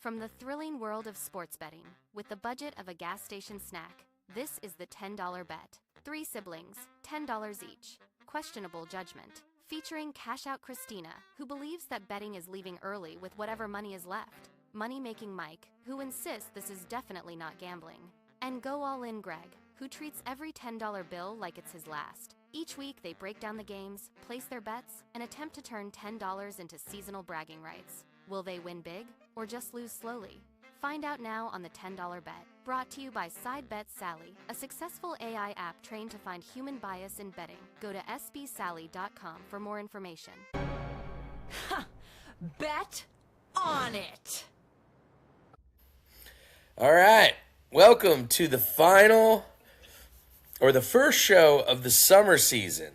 From the thrilling world of sports betting, with the budget of a gas station snack, this is the $10 bet. 3 siblings, $10 each. Questionable judgment. Featuring Cash Out Christina, who believes that betting is leaving early with whatever money is left. Money-making Mike, who insists this is definitely not gambling. And Go All In Greg, who treats every $10 bill like it's his last. Each week, they break down the games, place their bets, and attempt to turn $10 into seasonal bragging rights. Will they win big, or just lose slowly? Find out now on the $10 bet. Brought to you by Side Bet Sally, a successful AI app trained to find human bias in betting. Go to sbsally.com for more information. Bet on it! All right. Welcome to the first show of the summer season.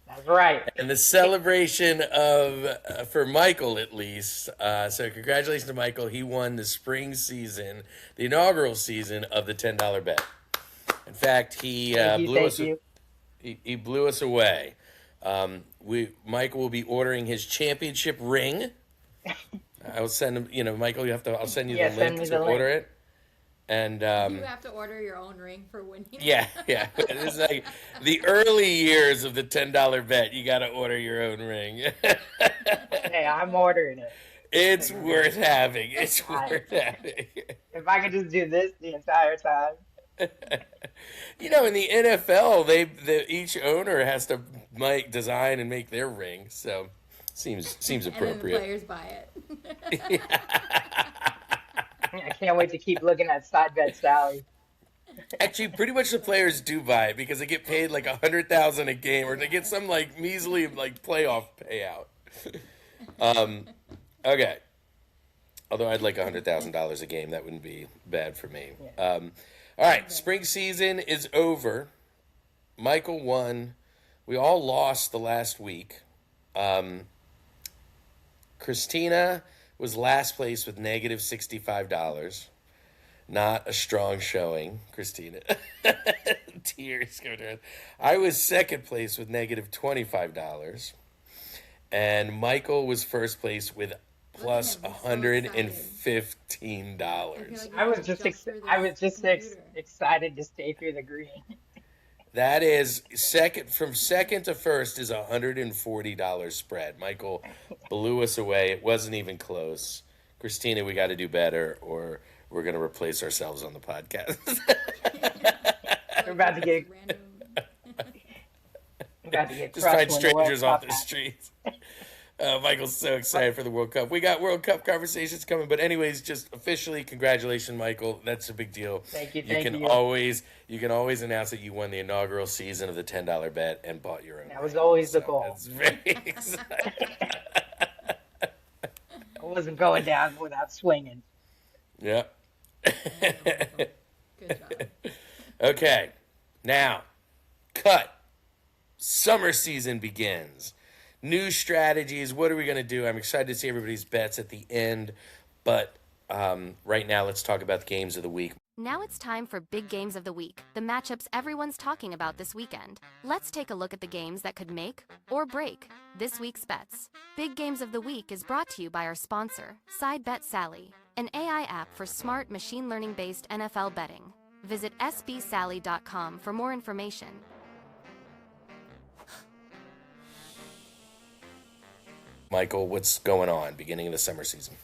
That's right. And the celebration of, for Michael at least. So congratulations to Michael. He won the spring season, the inaugural season of the $10 bet. In fact, he blew us away. Michael will be ordering his championship ring. I will send him, Michael, I'll send you the link to order it. And you have to order your own ring for winning. Yeah. It's like the early years of the $10 bet. You got to order your own ring. Hey, I'm ordering it. It's worth having. It's worth having. If I could just do this the entire time. In the NFL, each owner has to design and make their ring. So seems appropriate. And then the players buy it. I can't wait to keep looking at Side Bet Sally. Actually, pretty much the players do buy it because they get paid like $100,000 a game, or they get some measly playoff payout. Okay. Although I'd like $100,000 a game, that wouldn't be bad for me. Yeah. All right, spring season is over. Michael won. We all lost the last week. Christina was last place with negative $65. Not a strong showing, Christina. Tears go down. I was second place with negative $25. And Michael was first place with plus $115. I was just excited to stay through the green. That is from second to first is $140 spread. Michael blew us away. It wasn't even close. Christina, we got to do better, or we're going to replace ourselves on the podcast. We're about to get just find strangers off the streets. Michael's so excited for the World Cup. We got World Cup conversations coming, but anyways, just officially, congratulations, Michael. That's a big deal. Thank you. You can always announce that you won the inaugural season of the $10 bet and bought your own. That was always the goal. That's very exciting. I wasn't going down without swinging. Yeah. Good job. Okay, now, cut. Summer season begins. New strategies. What are we going to do? I'm excited to see everybody's bets at the end. But right now, let's talk about the games of the week. Now it's time for Big Games of the Week, the matchups everyone's talking about this weekend. Let's take a look at the games that could make or break this week's bets. Big Games of the Week is brought to you by our sponsor, Side Bet Sally, an AI app for smart machine learning-based NFL betting. Visit sbsally.com for more information. Michael, what's going on beginning of the summer season?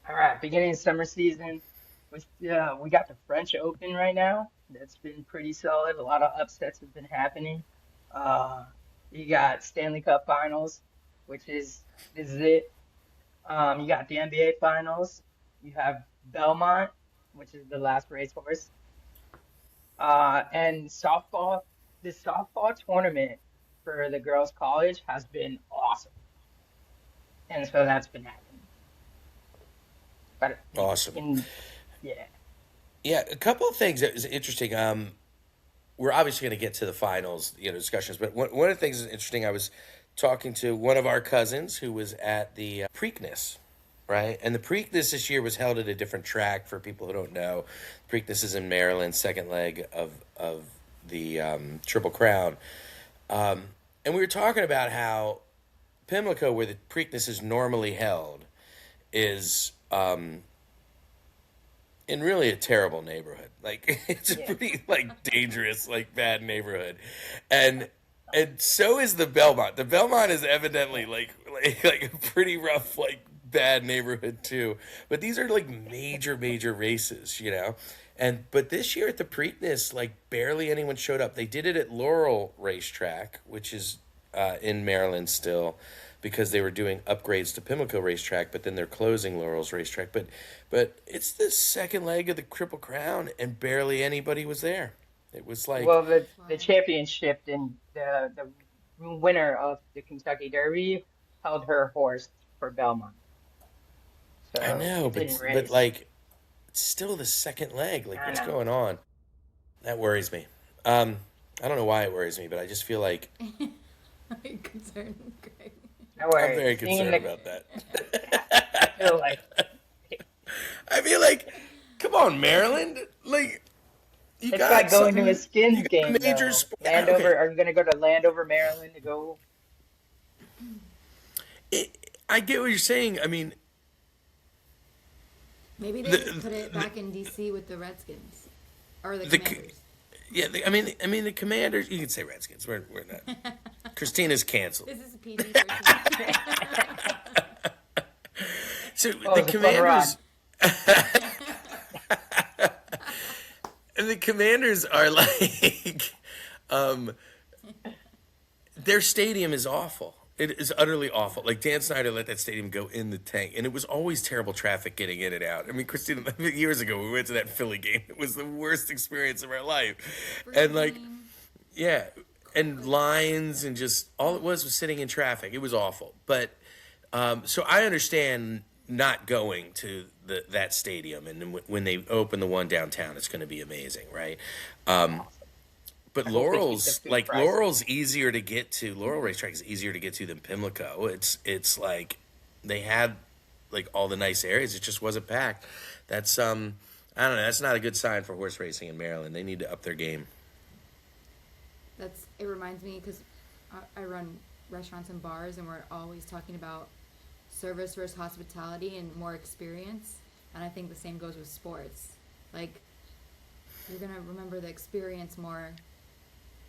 All right, beginning of summer season. We got the French Open right now. That's been pretty solid. A lot of upsets have been happening. You got Stanley Cup Finals, which is it. You got the NBA Finals. You have Belmont, which is the last racehorse. And softball. The softball tournament for the girls' college has been awesome. And so that's been happening. But Awesome. Yeah. Yeah, a couple of things that is interesting. We're obviously going to get to the finals, discussions. But one of the things that's interesting, I was talking to one of our cousins who was at the Preakness, right? And the Preakness this year was held at a different track for people who don't know. Preakness is in Maryland, second leg of the Triple Crown. And we were talking about how Pimlico, where the Preakness is normally held, is in really a terrible neighborhood. Like it's a Yeah. pretty like dangerous, like bad neighborhood, and so is the Belmont. The Belmont is evidently like a pretty rough, like bad neighborhood too. But these are like major races, you know. And but this year at the Preakness, like barely anyone showed up. They did it at Laurel Racetrack, which is in Maryland still, because they were doing upgrades to Pimlico Racetrack, but then they're closing Laurel's Racetrack. But it's the second leg of the Triple Crown, and barely anybody was there. It was like, Well, the Wow. championship and the winner of the Kentucky Derby held her horse for Belmont, I so know, it didn't but race. like it's still the second leg. Like I what's know. going on? That worries me. I don't know why it worries me, but I just feel like Are you concerned, Greg? No I'm worry. very Seeing concerned the, about that. I feel like I feel like, come on, Maryland. Like you it's like got going to a something. You Skins got a game major though. sport. Okay, Landover, are you gonna go to Landover, Maryland to go? I get what you're saying. I mean, Maybe they just the put it back in DC with the Redskins or the the Commanders. yeah. I mean the Commanders. You can say Redskins. We're not. Christina's canceled. This is a PG-13. So Oh, the it was a fun ride. Commanders. And the Commanders are like, um, their stadium is awful. It is utterly awful. Like Dan Snyder let that stadium go in the tank, and it was always terrible traffic getting in and out. I mean, Christina, years ago we went to that Philly game. It was the worst experience of our life, and like, Freezing. yeah, and lines and just all it was sitting in traffic. It was awful. But so I understand not going to that stadium, and then when they open the one downtown, it's going to be amazing, right? Awesome. But I hope they keep the food prices. Laurel's easier to get to. Laurel Racetrack is easier to get to than Pimlico. It's like they had like all the nice areas. It just wasn't packed. That's I don't know. That's not a good sign for horse racing in Maryland. They need to up their game. It reminds me because I run restaurants and bars, and we're always talking about service versus hospitality and more experience. And I think the same goes with sports. Like, you're gonna remember the experience more,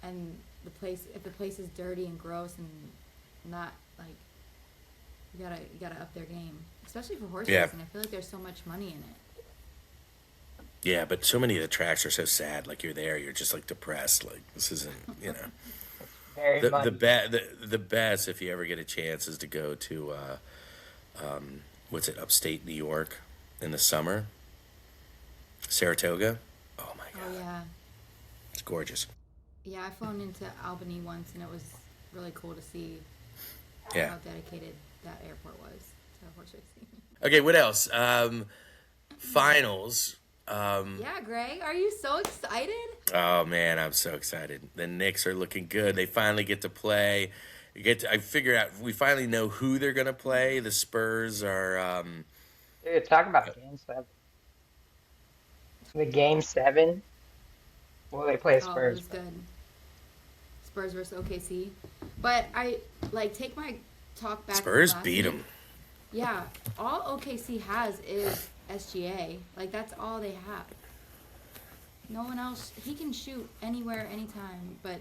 and if the place is dirty and gross and not like, you gotta up their game, especially for horse Yeah, racing. I feel like there's so much money in it. yeah. But so many of the tracks are so sad. Like you're there, you're just like depressed. Like this isn't, you know. Very muddy. The best if you ever get a chance is to go to what's it, upstate New York in the summer, Saratoga. Oh my Oh god, yeah, it's gorgeous. yeah. I flown into Albany once, and it was really cool to see Yeah. how dedicated that airport was to horse racing. Okay, what else? Finals. Yeah, Greg, are you so excited? Oh man, I'm so excited. The Knicks are looking good. They finally get to play. I figure out we finally know who they're gonna play. The Spurs are. Dude, talk about Game 7. The Game 7. Well, they play Oh, it Spurs, was but good. Spurs versus OKC. But I take my talk back from Spurs last beat week. them. Yeah, all OKC has is SGA. Like, that's all they have. No one else. He can shoot anywhere, anytime, but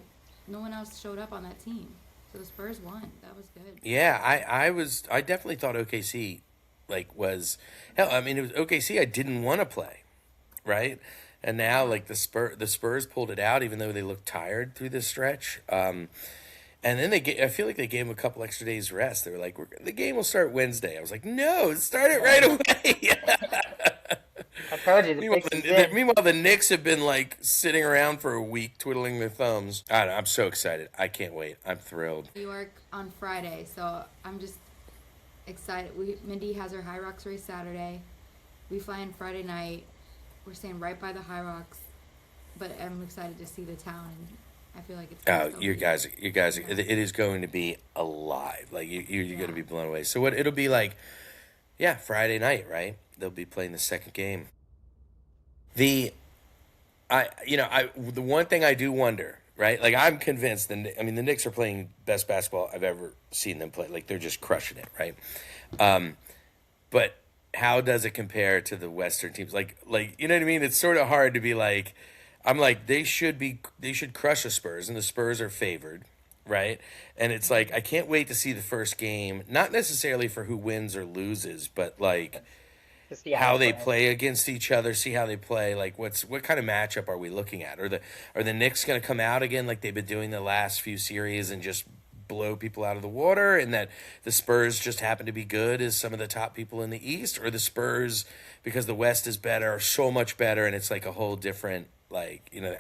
no one else showed up on that team. So the Spurs won. That was good. Yeah, I definitely thought OKC like was hell. I mean, it was OKC. I didn't want to play, right? And now like the Spurs pulled it out, even though they looked tired through this stretch. And then I feel like they gave them a couple extra days rest. They were like, the game will start Wednesday. I was like, no, start it right away. I told you the fix is in. Meanwhile, the Knicks have been like sitting around for a week, twiddling their thumbs. I don't know, I'm so excited. I can't wait. I'm thrilled. New York on Friday, so I'm just excited. Mindy has her High Rocks race Saturday. We fly in Friday night. We're staying right by the High Rocks, but I'm excited to see the town, and I feel like it's gonna Oh, still you be- guys, Yeah. it is going to be alive. Like you're going to Yeah. be blown away. So what it'll be like? Yeah, Friday night, right? They'll be playing the second game. The the one thing I do wonder, right? Like I'm convinced the Knicks are playing best basketball I've ever seen them play. Like they're just crushing it, right? But how does it compare to the Western teams? You know what I mean? It's sort of hard to be like, I'm like, they should crush the Spurs, and the Spurs are favored, right? And it's like, I can't wait to see the first game, not necessarily for who wins or loses, but like To see how they play. play against each other, see how they play. Like, what kind of matchup are we looking at? Are the Knicks going to come out again like they've been doing the last few series and just blow people out of the water, and that the Spurs just happen to be good as some of the top people in the East, or the Spurs, because the West is better, are so much better, and it's like a whole different, like, you know,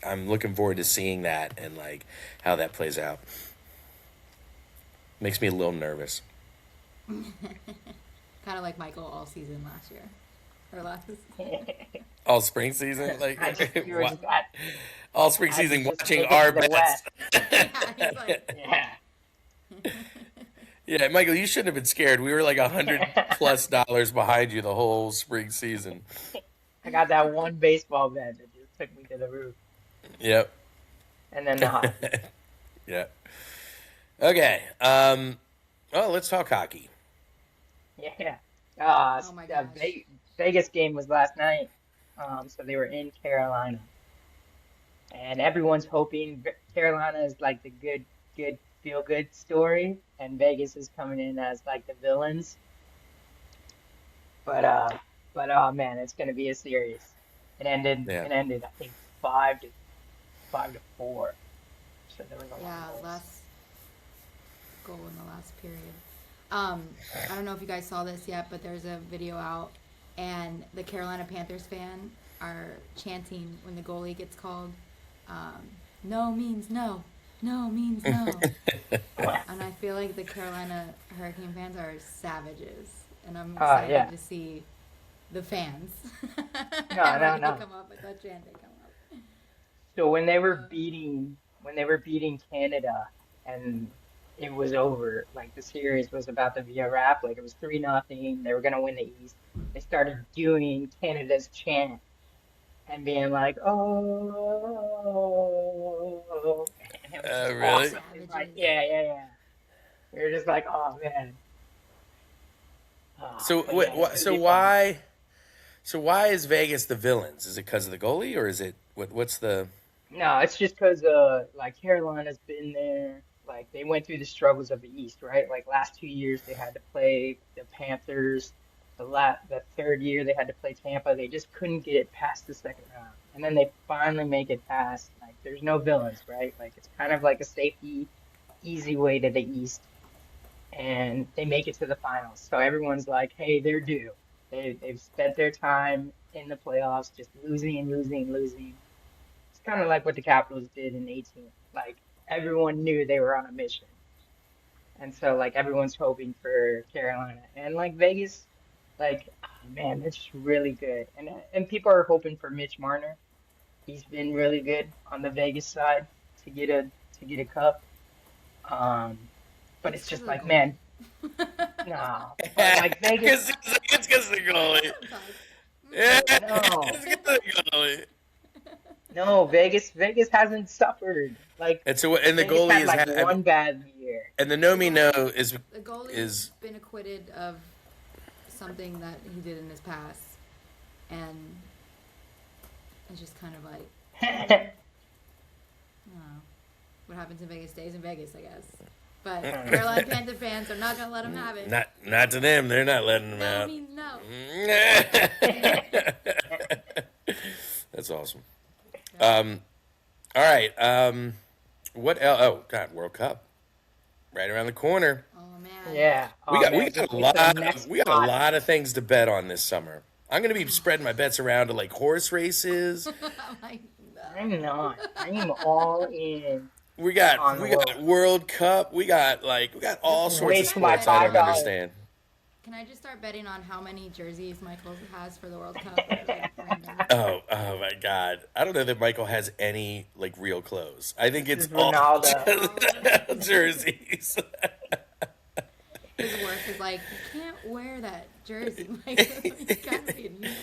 I'm looking forward to seeing that and like how that plays out. Makes me a little nervous. Kind of like Michael all season last year. Or last All spring season, like You were just at, all spring I season just watching look at our the bets. West. Yeah, he's like, Yeah. Yeah, Michael, you shouldn't have been scared. We were like $100+ behind you the whole spring season. I got that one baseball bet that just took me to the roof. Yep. And then the hockey. Yeah. Okay. Well, let's talk hockey. Yeah. Oh my The gosh. Vegas game was last night. So they were in Carolina. And everyone's hoping Carolina is like the good, feel good story, and Vegas is coming in as like the villains. But oh man, it's gonna be a series. Yeah. It ended I think 5-4. So there was a lot Yeah, of goals. last goal in the last period. I don't know if you guys saw this yet, but there's a video out, and the Carolina Panthers fan are chanting when the goalie gets called. No means no. No means no. And I feel like the Carolina Hurricane fans are savages, and I'm excited Yeah. to see the fans. No, And no, when no. they come up with that chant, they come up. So when they were beating Canada and it was over, like the series was about to be a wrap, like it was 3-0, they were gonna win the East. They started doing Canada's chant and being like, oh, and it was just Really? awesome. It's like, yeah. We were just like, oh man. So But yeah, it's gonna so be fun. why is Vegas the villains? Is it because of the goalie, or is it what's the? No, it's just because like Carolina's been there. Like they went through the struggles of the East, right? Like last 2 years they had to play the Panthers. The third year they had to play Tampa. They just couldn't get it past the second round. And then they finally make it past. Like there's no villains, right? Like it's kind of like a safety, easy way to the East. And they make it to the finals. So everyone's like, hey, they're due. They've spent their time in the playoffs just losing and losing and losing. It's kind of like what the Capitals did in 18. Like everyone knew they were on a mission. And so like everyone's hoping for Carolina. And like Vegas, like oh, man, it's just really good. And people are hoping for Mitch Marner. He's been really good on the Vegas side to get a cup. Um, but It's it's because just of the like, man, goalie. no. But like Vegas, It's because of the goalie. Yeah, no. it's because of the goalie. No, Vegas hasn't suffered. Like And so and the Vegas goalie had is like one bad year. and the no me no The goalie's is been acquitted of something that he did in his past, and it's just kind of like, I don't know, what happens in Vegas stays in Vegas, I guess. But Carolina Panther fans are not gonna let him have it. not to them. They're not letting them No out. means no. That's awesome. All right. What else? Oh God, World Cup right around the corner. Oh man. Yeah. We Oh, got man, we got a it's the lot next we got a pot. lot of things to bet on this summer. I'm gonna be spreading my bets around to like horse races. I'm like, no. I'm not. I'm all in We on the got World Cup. We got all sorts Wait of till my sports I don't $5. understand. Can I just start betting on how many jerseys Michael has for the World Cup? Like, random? Oh my God! I don't know that Michael has any like real clothes. I think This it's is all Ronaldo. just jerseys. His work is like, you can't wear that jersey, Michael. You gotta be a unicorn.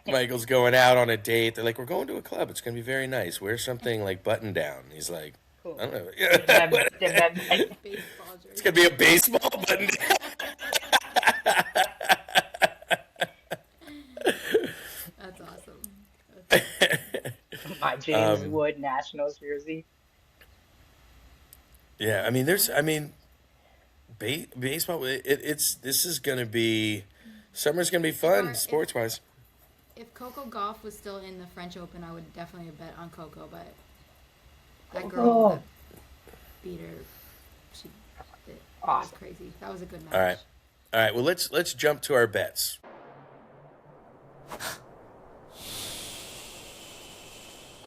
Michael's going out on a date. They're like, "We're going to a club. It's gonna be very nice. Wear something like button down." He's like, Cool. "I don't know. That Baseball jersey. It's gonna be a baseball button down." My James Wood Nationals jersey. Yeah, baseball. This is gonna be summer's gonna be fun sports wise. If Coco Golf was still in the French Open, I would definitely have bet on Coco, but that girl that beat her, that was crazy. That was a good match. All right. Well, let's jump to our bets.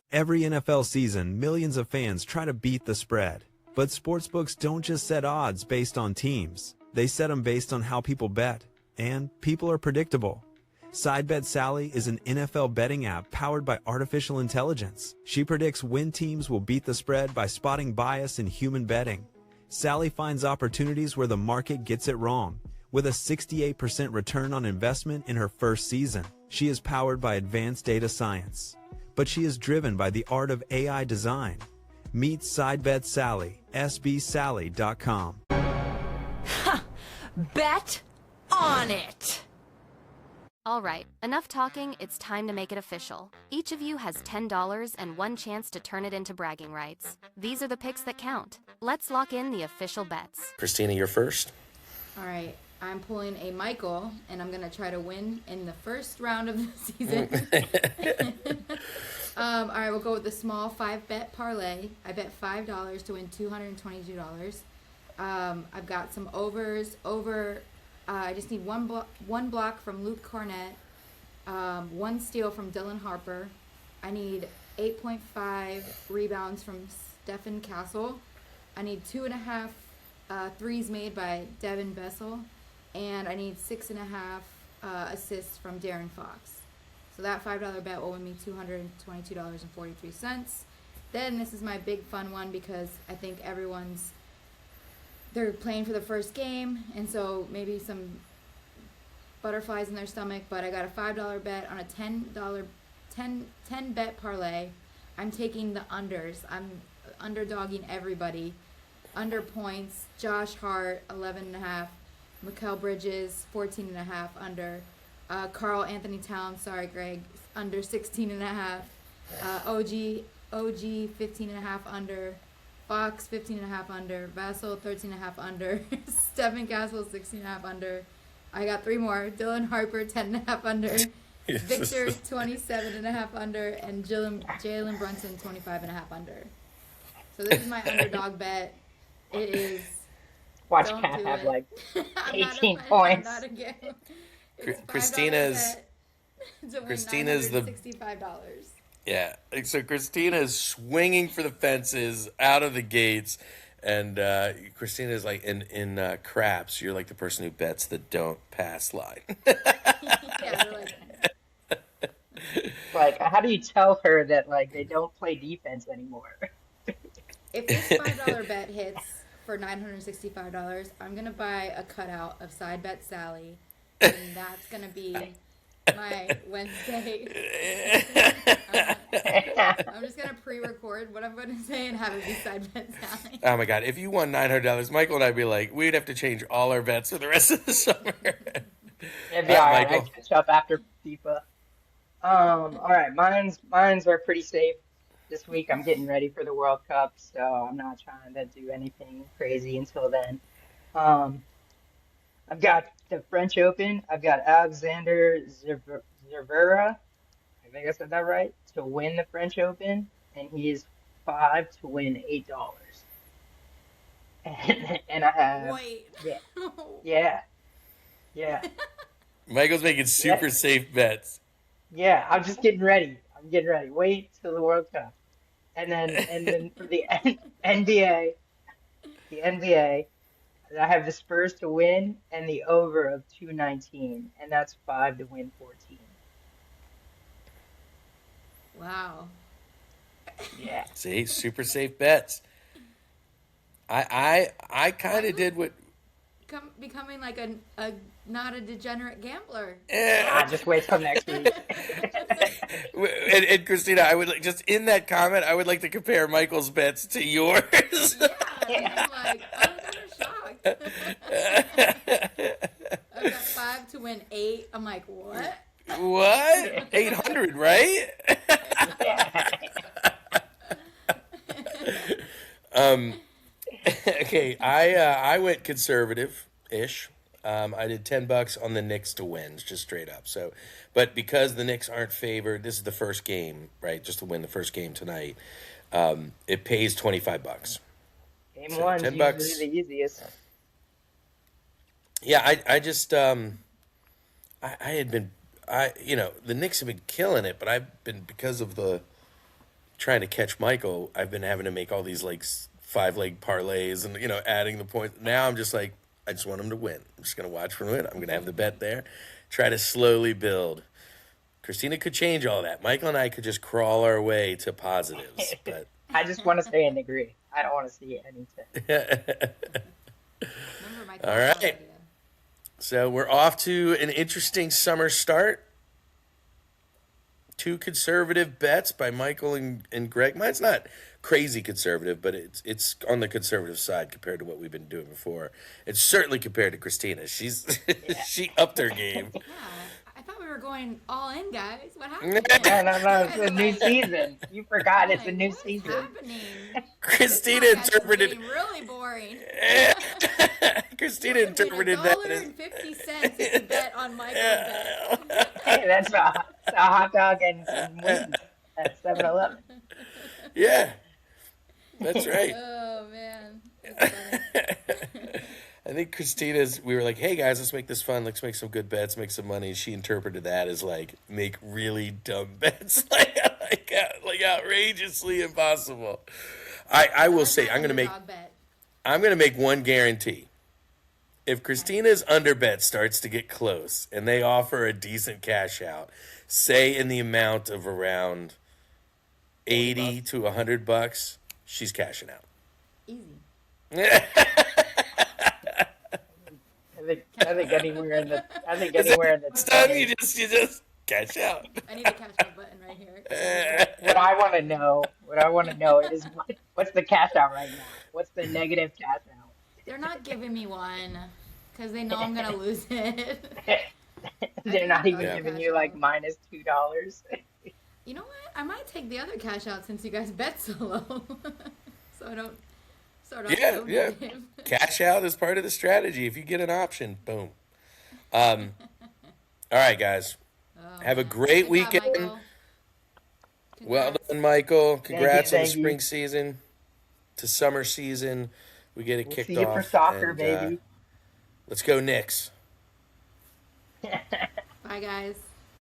Every NFL season, millions of fans try to beat the spread. But sportsbooks don't just set odds based on teams. They set them based on how people bet. And people are predictable. SideBet Sally is an NFL betting app powered by artificial intelligence. She predicts when teams will beat the spread by spotting bias in human betting. Sally finds opportunities where the market gets it wrong, with a 68% return on investment in her first season. She is powered by advanced data science, but she is driven by the art of AI design. Meet SideBet Sally, sbsally.com. Bet on it! All right, enough talking, it's time to make it official. Each of you has $10 and one chance to turn it into bragging rights. These are the picks that count. Let's lock in the official bets. Christina, you're first. All right, I'm pulling a Michael, and I'm going to try to win in the first round of the season. All right, we'll go with the small 5-bet parlay. I bet $5 to win $222. I've got some overs. I just need one block from Luke Cornett, one steal from Dylan Harper. I need 8.5 rebounds from Stephen Castle. I need 2.5 threes made by Devin Bessel. And I need 6.5 assists from Darren Fox. So that $5 bet will win me $222.43. Then this is my big fun one because I think they're playing for the first game, and so maybe some butterflies in their stomach, but I got a $5 bet on a $10 bet parlay. I'm taking the unders. I'm underdogging everybody. Under points, Josh Hart, 11.5. Mikal Bridges, 14.5 under. Carl Anthony Towns, sorry Greg, under 16.5. OG 15.5 under. Fox 15.5 under. Vassell 13.5 under. Stephen Castle 16.5 under. I got 3 more. Dylan Harper 10.5 under. Victor 27.5 under, and Jalen Brunson 25.5 under. So this is my underdog bet. It is. Watch Cat have like 18 points. Christina's the $65. Yeah, so Christina is swinging for the fences out of the gates, and Christina is like in craps. You're like the person who bets the don't pass line. Like, how do you tell her that like they don't play defense anymore? If this $5 bet hits for $965, I'm gonna buy a cutout of SideBet Sally, and that's gonna be my Wednesday. I'm just gonna pre-record what I'm gonna say and have it be SideBet Sally. Oh my God! If you won $900, Michael and I'd be like, we'd have to change all our bets for the rest of the summer. It'd be all right. I catch up after FIFA. All right, mine's are pretty safe. This week I'm getting ready for the World Cup, so I'm not trying to do anything crazy until then. I've got the French Open. I've got Alexander Zverev, I think I said that right, to win the French Open, and he is 5 to win $8. And I have yeah. Michael's making super safe bets. Yeah, I'm just getting ready. Wait till the World Cup. And then for the NBA, I have the Spurs to win and the over of 219, and that's 5 to win 14. Wow. Yeah. See, super safe bets. I kind of did what. Becoming like a not a degenerate gambler. Just wait till next week. And Christina, I would just in that comment, I would like to compare Michael's bets to yours. Yeah, I'm kind of shocked. I've got 5 to win 8. I'm like, what? What? 800, right? Okay, I went conservative-ish. I did $10 on the Knicks to win, just straight up. So, but because the Knicks aren't favored, this is the first game, right? Just to win the first game tonight, it pays $25. Game So one's $10. usually the easiest. Yeah, I just I had been the Knicks have been killing it, but I've been because of the trying to catch Michael. I've been having to make all these like 5-leg parlays and adding the points. Now I'm just like I just want him to win. I'm just gonna watch for him win. I'm gonna have the bet there, try to slowly build. Christina could change all that. Michael and I could just crawl our way to positives, but I just want to stay and agree. I don't want to see anything. Remember my All right. idea. So we're off to an interesting summer start. 2 conservative bets by Michael and Greg. Mine's not crazy conservative, but it's on the conservative side compared to what we've been doing before. It's certainly compared to Christina. She's she upped her game. Yeah, I thought we were going all in, guys. What happened? No. It's a new season. You forgot it's a new What's season. happening? Christina This podcast is interpreted. getting really boring. Christina interpreted that as $1.50 is a bet on Michael's bet. Hey, that's a hot dog and some wings at 7-Eleven. yeah, that's right. Oh man. That's funny. I think Christina's. We were like, "Hey guys, let's make this fun. Let's make some good bets, make some money." She interpreted that as like make really dumb bets, like outrageously impossible. I will say I'm gonna make one guarantee. If Christina's under bet starts to get close and they offer a decent cash out, say in the amount of around $80 to $100, she's cashing out. Easy. I think anywhere in the It's done. You just cash out. I need a cash out button right here. What I want to know is what's the cash out right now? What's the negative cash out? They're not giving me one because they know I'm gonna lose it. They're not even Yeah. giving you like -$2. You know what? I might take the other cash out since you guys bet so low, so I don't start off Yeah, so yeah. negative. Cash out is part of the strategy. If you get an option, boom. All right, guys. Oh, Have a man. great Good weekend. job, Michael. Well Congrats. done, Michael. Congrats on the thank you. spring season to summer season. We get it We'll kicked see you off. for soccer, and, baby. Let's go Knicks. Bye, guys.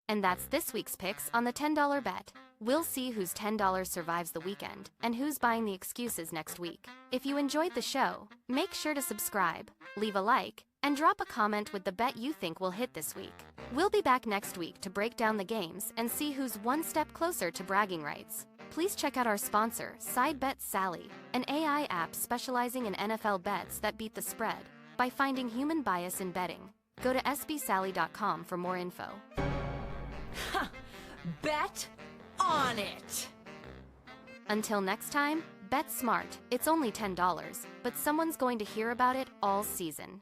And that's this week's picks on the $10 bet. We'll see whose $10 survives the weekend and who's buying the excuses next week. If you enjoyed the show, make sure to subscribe, leave a like, and drop a comment with the bet you think will hit this week. We'll be back next week to break down the games and see who's one step closer to bragging rights. Please check out our sponsor, Side Bet Sally, an AI app specializing in NFL bets that beat the spread by finding human bias in betting. Go to sbsally.com for more info. Bet on it. Until next time, bet smart. It's only $10, but someone's going to hear about it all season.